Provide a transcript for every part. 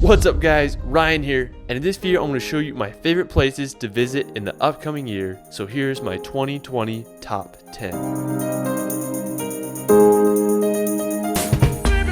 What's up guys, Ryan here, and in this video I'm going to show you my favorite places to visit in the upcoming year. So here's my 2020 top 10.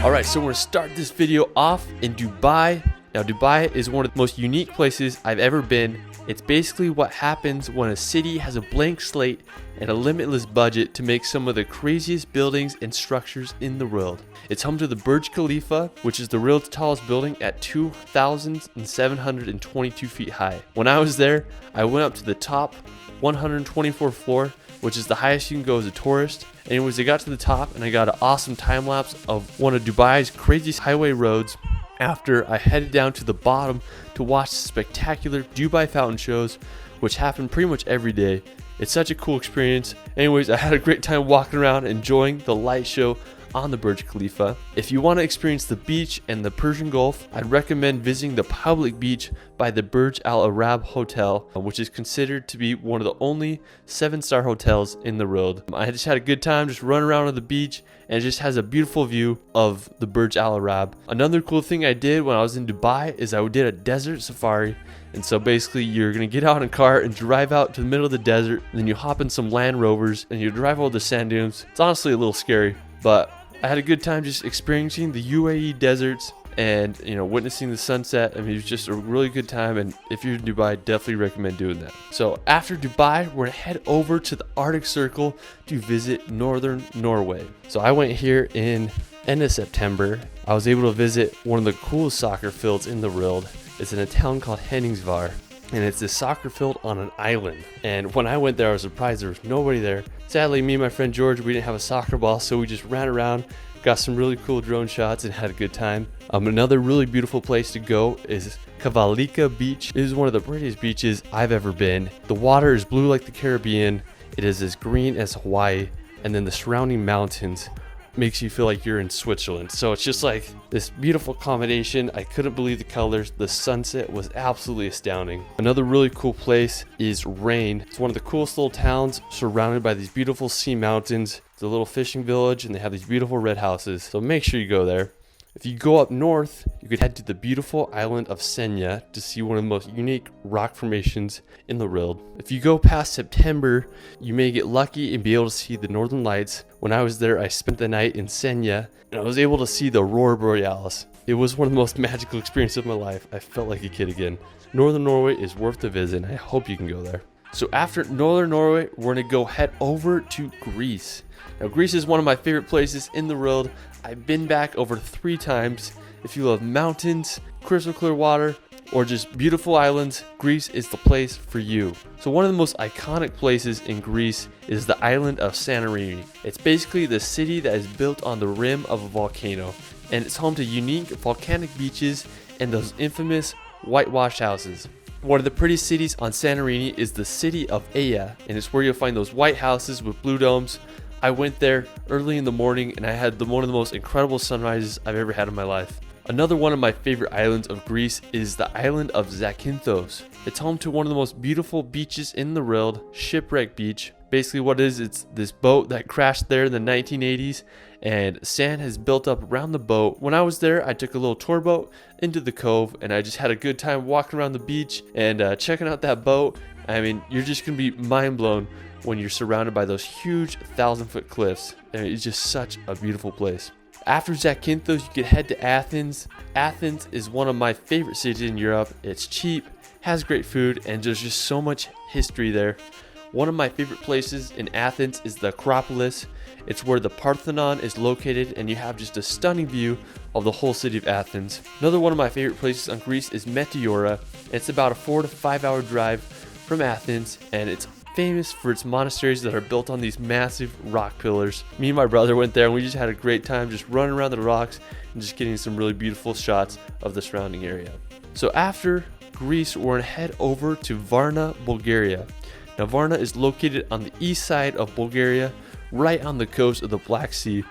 Alright, so we're going to start this video off in Dubai. Now Dubai is one of the most unique places I've ever been. It's basically what happens when a city has a blank slate and a limitless budget to make some of the craziest buildings and structures in the world. It's home to the Burj Khalifa, which is the world's tallest building at 2,722 feet high. When I was there, I went up to the top 124th floor, which is the highest you can go as a tourist. Anyways, I got to the top and I got an awesome time lapse of one of Dubai's craziest highway roads. After I headed down to the bottom to watch the spectacular Dubai fountain shows, which happen pretty much every day. It's such a cool experience. Anyways, I had a great time walking around enjoying the light show on the Burj Khalifa. If you want to experience the beach and the Persian Gulf, I'd recommend visiting the public beach by the Burj Al Arab Hotel, which is considered to be one of the only 7-star hotels in the world. I just had a good time just running around on the beach, and it just has a beautiful view of the Burj Al Arab. Another cool thing I did when I was in Dubai is I did a desert safari. And so basically you're going to get out in a car and drive out to the middle of the desert, and then you hop in some Land Rovers and you drive over the sand dunes. It's honestly a little scary, but I had a good time just experiencing the UAE deserts and, witnessing the sunset. I mean, it was just a really good time, and if you're in Dubai, definitely recommend doing that. So after Dubai, we're gonna head over to the Arctic Circle to visit northern Norway. So I went here in end of September. I was able to visit one of the coolest soccer fields in the world. It's in a town called Henningsvar, and it's a soccer field on an island. And when I went there, I was surprised there was nobody there. Sadly, me and my friend George, we didn't have a soccer ball, so we just ran around, got some really cool drone shots, and had a good time. Another really beautiful place to go is Kavalika Beach. It is one of the prettiest beaches I've ever been. The water is blue like the Caribbean. It is as green as Hawaii, and then the surrounding mountains makes you feel like you're in Switzerland. So it's just like this beautiful combination. I couldn't believe the colors. The sunset was absolutely astounding. Another really cool place is Rain. It's one of the coolest little towns surrounded by these beautiful sea mountains. It's a little fishing village, and they have these beautiful red houses. So make sure you go there. If you go up north, you could head to the beautiful island of Senja to see one of the most unique rock formations in the world. If you go past September, you may get lucky and be able to see the northern lights. When I was there, I spent the night in Senja, and I was able to see the Aurora Borealis. It was one of the most magical experiences of my life. I felt like a kid again. Northern Norway is worth the visit, and I hope you can go there. So after northern Norway, we're going to head over to Greece. Now, Greece is one of my favorite places in the world. I've been back over 3 times. If you love mountains, crystal clear water, or just beautiful islands, Greece is the place for you. So one of the most iconic places in Greece is the island of Santorini. It's basically the city that is built on the rim of a volcano, and it's home to unique volcanic beaches and those infamous whitewashed houses. One of the prettiest cities on Santorini is the city of Aya, and it's where you'll find those white houses with blue domes. I went there early in the morning, and I had one of the most incredible sunrises I've ever had in my life. Another one of my favorite islands of Greece is the island of Zakynthos. It's home to one of the most beautiful beaches in the world, Shipwreck Beach. Basically what it is, it's this boat that crashed there in the 1980s, and sand has built up around the boat. When I was there, I took a little tour boat into the cove, and I just had a good time walking around the beach and checking out that boat. I mean, you're just going to be mind blown when you're surrounded by those huge 1,000-foot cliffs. I mean, it's just such a beautiful place. After Zakynthos, you could head to Athens. Athens is one of my favorite cities in Europe. It's cheap, has great food, and there's just so much history there. One of my favorite places in Athens is the Acropolis. It's where the Parthenon is located, and you have just a stunning view of the whole city of Athens. Another one of my favorite places on Greece is Meteora. It's about a 4 to 5 hour drive from Athens, and it's famous for its monasteries that are built on these massive rock pillars. Me and my brother went there, and we just had a great time just running around the rocks and just getting some really beautiful shots of the surrounding area. So after Greece, we're going to head over to Varna, Bulgaria. Now Varna is located on the east side of Bulgaria, right on the coast of the Black Sea.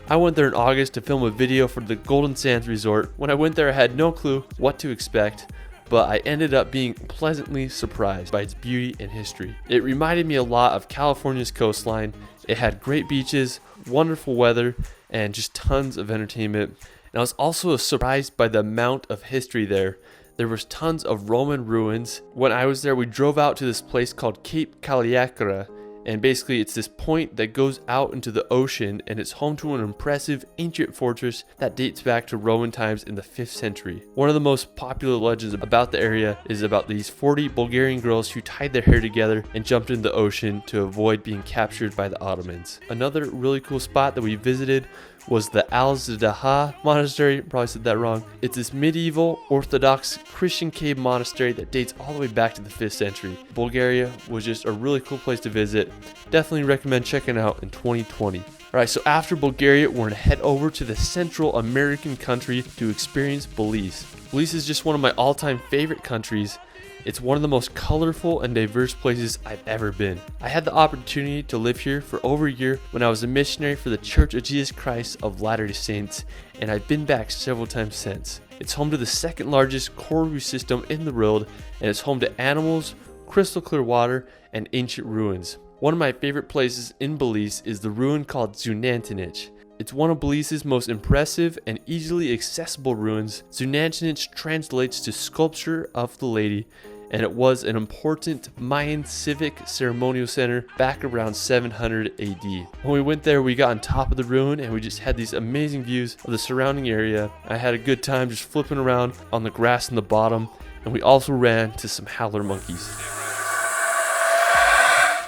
I went there in August to film a video for the Golden Sands Resort. When I went there, I had no clue what to expect, but I ended up being pleasantly surprised by its beauty and history. It reminded me a lot of California's coastline. It had great beaches, wonderful weather, and just tons of entertainment. And I was also surprised by the amount of history there. There was tons of Roman ruins. When I was there, we drove out to this place called Cape Cagliacra, and basically it's this point that goes out into the ocean, and it's home to an impressive ancient fortress that dates back to Roman times in the 5th century. One of the most popular legends about the area is about these 40 Bulgarian girls who tied their hair together and jumped in the ocean to avoid being captured by the Ottomans. Another really cool spot that we visited was the Al-Zadaha Monastery. Probably said that wrong. It's this medieval Orthodox Christian cave monastery that dates all the way back to the 5th century. Bulgaria was just a really cool place to visit. Definitely recommend checking out in 2020. Alright, so after Bulgaria, we're going to head over to the Central American country to experience Belize. Belize is just one of my all-time favorite countries. It's one of the most colorful and diverse places I've ever been. I had the opportunity to live here for over a year when I was a missionary for the Church of Jesus Christ of Latter-day Saints, and I've been back several times since. It's home to the second largest coral reef system in the world, and it's home to animals, crystal clear water, and ancient ruins. One of my favorite places in Belize is the ruin called Zunantinich. It's one of Belize's most impressive and easily accessible ruins. Zunantinich translates to Sculpture of the Lady, and it was an important Mayan civic ceremonial center back around 700 AD. When we went there, we got on top of the ruin and we just had these amazing views of the surrounding area. I had a good time just flipping around on the grass in the bottom, and we also ran to some howler monkeys.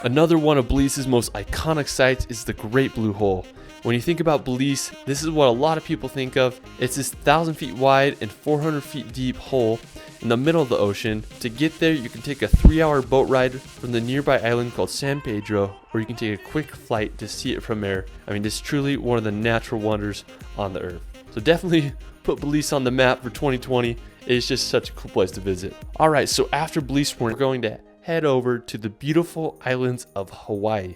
Another one of Belize's most iconic sites is the Great Blue Hole. When you think about Belize, this is what a lot of people think of. It's this 1,000 feet wide and 400 feet deep hole in the middle of the ocean. To get there, you can take a 3-hour boat ride from the nearby island called San Pedro, or you can take a quick flight to see it from air. I mean, it's truly one of the natural wonders on the earth. So definitely put Belize on the map for 2020. It's just such a cool place to visit. Alright, so after Belize, we're going to head over to the beautiful islands of Hawaii.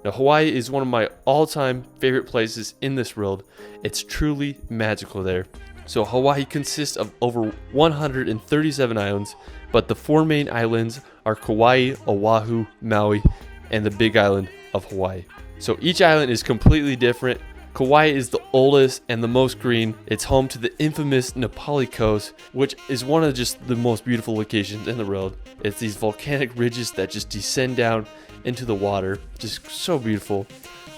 Now, Hawaii is one of my all-time favorite places in this world. It's truly magical there. So Hawaii consists of over 137 islands, but the 4 main islands are Kauai, Oahu, Maui, and the Big Island of Hawaii. So each island is completely different. Kauai is the oldest and the most green. It's home to the infamous Nepali Coast, which is one of just the most beautiful locations in the world. It's these volcanic ridges that just descend down into the water, just so beautiful.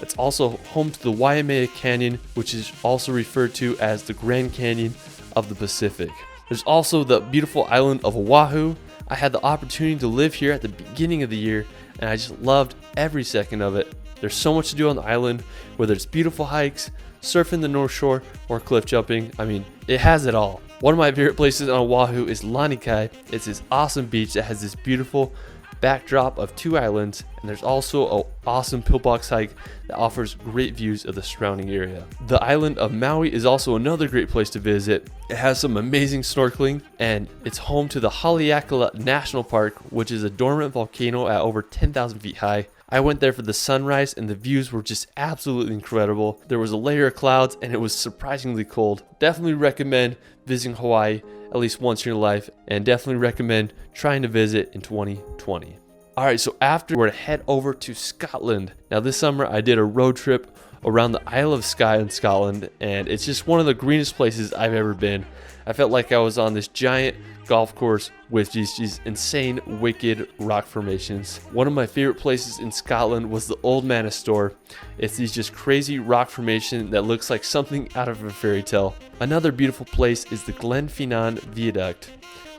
It's also home to the Waimea Canyon, which is also referred to as the Grand Canyon of the Pacific. There's also the beautiful island of Oahu. I had the opportunity to live here at the beginning of the year, and I just loved every second of it. There's so much to do on the island, whether it's beautiful hikes, surfing the North Shore, or cliff jumping. I mean, it has it all. One of my favorite places on Oahu is Lanikai. It's this awesome beach that has this beautiful backdrop of 2 islands, and there's also an awesome pillbox hike that offers great views of the surrounding area. The island of Maui is also another great place to visit. It has some amazing snorkeling, and it's home to the Haleakala National Park, which is a dormant volcano at over 10,000 feet high. I went there for the sunrise, and the views were just absolutely incredible. There was a layer of clouds, and it was surprisingly cold. Definitely recommend visiting Hawaii at least once in your life, and definitely recommend trying to visit in 2020. Alright, so after, we're going to head over to Scotland. Now this summer I did a road trip around the Isle of Skye in Scotland, and it's just one of the greenest places I've ever been. I felt like I was on this giant golf course with these insane, wicked rock formations. One of my favorite places in Scotland was the Old Manor Store. It's these just crazy rock formation that looks like something out of a fairy tale. Another beautiful place is the Glenfinnan Viaduct.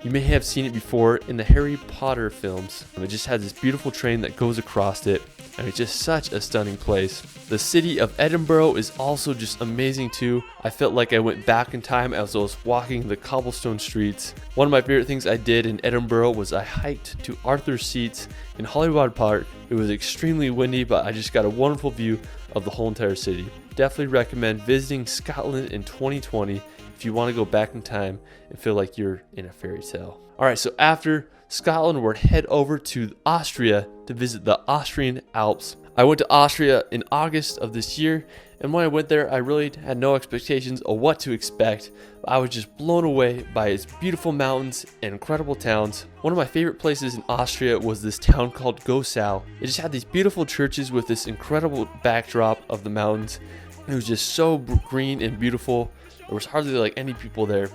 You may have seen it before in the Harry Potter films. It just has this beautiful train that goes across it, and it's just such a stunning place. The city of Edinburgh is also just amazing too. I felt like I went back in time as I was walking the cobblestone streets. One of my favorite things I did in Edinburgh was I hiked to Arthur's Seats in Hollywood Park. It was extremely windy, but I just got a wonderful view of the whole entire city. Definitely recommend visiting Scotland in 2020 if you want to go back in time and feel like you're in a fairy tale. Alright, so after Scotland, we're head over to Austria to visit the Austrian Alps. I went to Austria in August of this year, and when I went there, I really had no expectations of what to expect. I was just blown away by its beautiful mountains and incredible towns. One of my favorite places in Austria was this town called Gosau. It just had these beautiful churches with this incredible backdrop of the mountains. It was just so green and beautiful. There was hardly like any people there.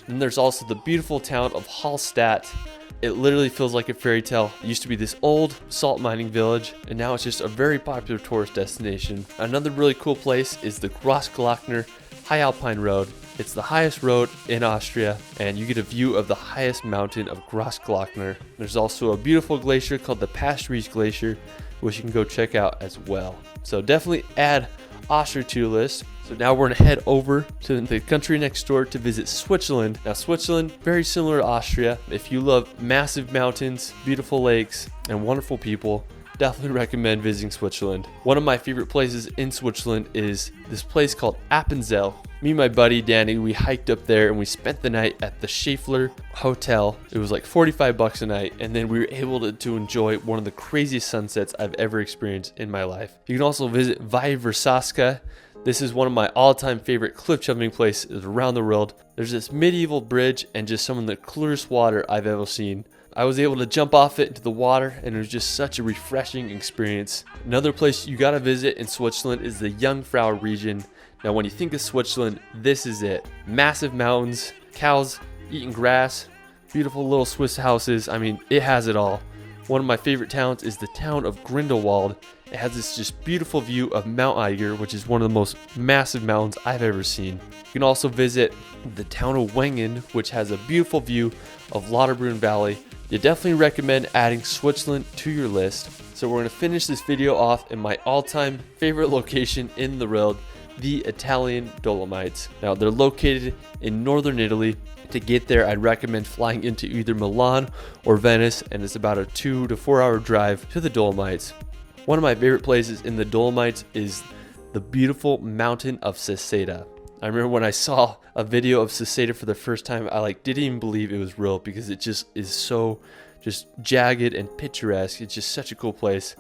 And there's also the beautiful town of Hallstatt. It literally feels like a fairy tale. It used to be this old salt mining village, and now it's just a very popular tourist destination. Another really cool place is the Grossglockner High Alpine Road. It's the highest road in Austria, and you get a view of the highest mountain of Grossglockner. There's also a beautiful glacier called the Pastorius Glacier, which you can go check out as well. So definitely add Austria to your list. So now we're gonna head over to the country next door to visit Switzerland. Now Switzerland, very similar to Austria. If you love massive mountains, beautiful lakes, and wonderful people, definitely recommend visiting Switzerland. One of my favorite places in Switzerland is this place called Appenzell. Me and my buddy Danny, we hiked up there and we spent the night at the Schaeffler Hotel. It was like 45 bucks a night, and then we were able to enjoy one of the craziest sunsets I've ever experienced in my life. You can also visit Weiversaska. This is one of my all-time favorite cliff jumping places around the world. There's this medieval bridge and just some of the clearest water I've ever seen. I was able to jump off it into the water, and it was just such a refreshing experience. Another place you gotta visit in Switzerland is the Jungfrau region. Now when you think of Switzerland, this is it. Massive mountains, cows eating grass, beautiful little Swiss houses. I mean, it has it all. One of my favorite towns is the town of Grindelwald. It has this just beautiful view of Mount Eiger, which is one of the most massive mountains I've ever seen. You can also visit the town of Wengen, which has a beautiful view of Lauterbrunnen Valley. You definitely recommend adding Switzerland to your list. So we're going to finish this video off in my all-time favorite location in the world, the Italian Dolomites. Now they're located in northern Italy. To get there, I'd recommend flying into either Milan or Venice, and it's about a 2 to 4 hour drive to the Dolomites. One of my favorite places in the Dolomites is the beautiful mountain of Seseda. I remember when I saw a video of Seseda for the first time, I didn't even believe it was real, because it just is so just jagged and picturesque. It's just such a cool place.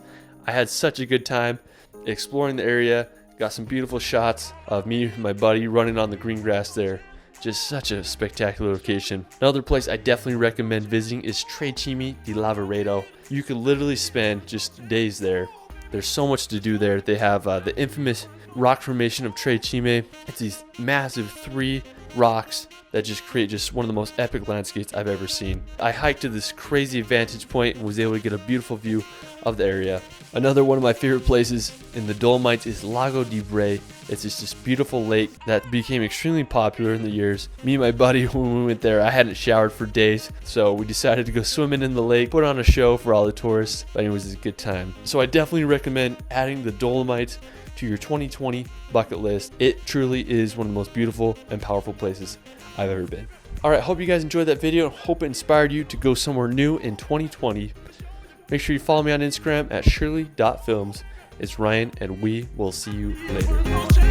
I had such a good time exploring the area. Got some beautiful shots of me and my buddy running on the green grass there. Just such a spectacular location. Another place I definitely recommend visiting is Tre Cime di Lavaredo. You could literally spend just days there. There's so much to do there. They have the infamous rock formation of Tre Cime. It's these massive 3 rocks that just create just one of the most epic landscapes I've ever seen. I hiked to this crazy vantage point and was able to get a beautiful view of the area. Another one of my favorite places in the Dolomites is Lago di Bre. It's just this beautiful lake that became extremely popular in the years. Me and my buddy, when we went there, I hadn't showered for days, so we decided to go swimming in the lake, put on a show for all the tourists, but it was a good time. So I definitely recommend adding the Dolomites to your 2020 bucket list. It truly is one of the most beautiful and powerful places I've ever been. Alright, hope you guys enjoyed that video and hope it inspired you to go somewhere new in 2020. Make sure you follow me on Instagram at shirley.films. It's Ryan, and we will see you later.